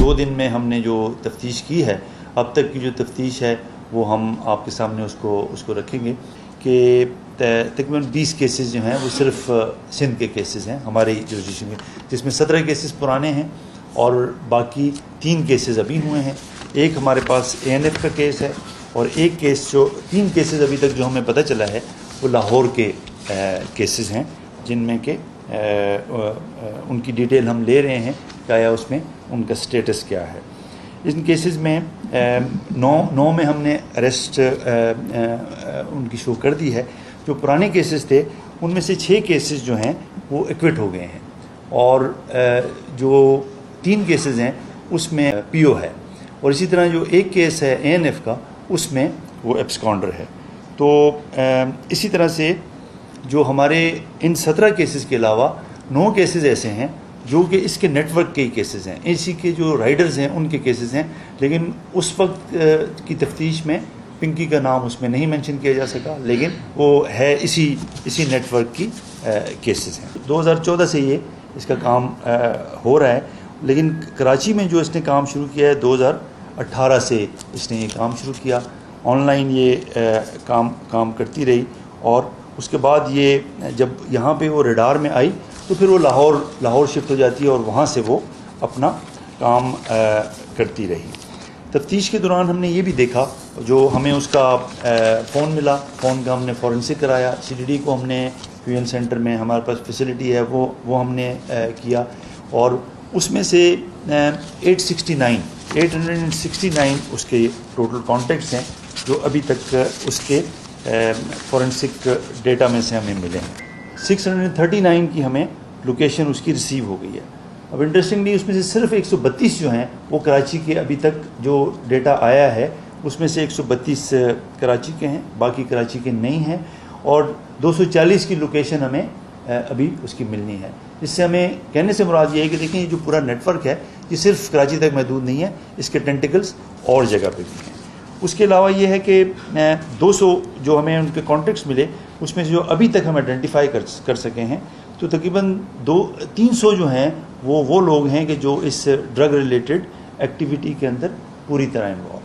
2 दिन में हमने जो तफ्तीश की है, अब तक की जो तफ्तीश है वो हम आपके सामने उसको रखेंगे कि तकरीबन 20 केसेस जो हैं वो सिर्फ सिंध के केसेस हैं हमारे जुरिस्डिक्शन के, जिसमें 17 केसेस पुराने हैं और बाकी 3 केसेस अभी हुए हैं। एक हमारे पास ANF का केस है और एक केस जो 3 केसेस अभी तक जो हमें पता चला है वो लाहौर के केसेस हैं, जिनमें के उनकी डिटेल हम ले रहे हैं कि आया उसमें उनका स्टेटस क्या है। इन केसेस में 9 में हमने अरेस्ट उनकी शो कर दी है। जो पुराने केसेस थे उनमें से 6 केसेस जो हैं वो एक्विट हो गए हैं और जो 3 केसेस हैं उसमें PO है और इसी तरह जो एक केस है ANF का उसमें वो एब्सकॉन्डर है। तो इसी तरह से जो हमारे इन 17 केसेस के अलावा 9 केसेस ऐसे हैं जो कि इसके नेटवर्क के ही केसेस हैं, इसी के जो राइडर्स हैं उनके केसेस हैं, लेकिन उस वक्त की तफ्तीश में पिंकी का नाम उसमें नहीं मेंशन किया जा सका, लेकिन वो है इसी नेटवर्क की केसेस हैं। 2014 से ये इसका काम हो रहा है, लेकिन कराची में जो इसने काम शुरू किया है 2018 से इसने ये काम शुरू किया। ऑनलाइन ये काम करती रही और उसके बाद ये जब यहाँ पे वो रडार में आई तो फिर वो लाहौर शिफ्ट हो जाती है और वहाँ से वो अपना काम करती रही। तफ्तीश के दौरान हमने ये भी देखा, जो हमें उसका फ़ोन मिला, फ़ोन का हमने फॉरेंसिक कराया, CDD को हमने UN सेंटर में हमारे पास फैसिलिटी है वो हमने किया और उसमें से 869 उसके टोटल कॉन्टेक्ट्स हैं जो अभी तक उसके फॉरेंसिक डेटा में से हमें मिले हैं। 639 की हमें लोकेशन उसकी रिसीव हो गई है। अब इंटरेस्टिंगली उसमें से सिर्फ 132 जो हैं वो कराची के अभी तक जो डेटा आया है उसमें से 132 कराची के हैं, बाकी कराची के नहीं हैं और 240 की लोकेशन हमें अभी उसकी मिलनी है। इससे हमें कहने से मुराद ये है कि देखें ये जो पूरा नेटवर्क है ये सिर्फ कराची तक महदूद नहीं है, इसके टेंटिकल्स और जगह पे भी हैं। उसके अलावा ये है कि 200 जो हमें उनके कॉन्टेक्ट्स मिले उसमें से जो अभी तक हम आइडेंटिफाई कर सके हैं तो तकरीबन 300 जो हैं वो लोग हैं कि जो इस ड्रग रिलेटेड एक्टिविटी के अंदर पूरी तरह इन्वॉल्व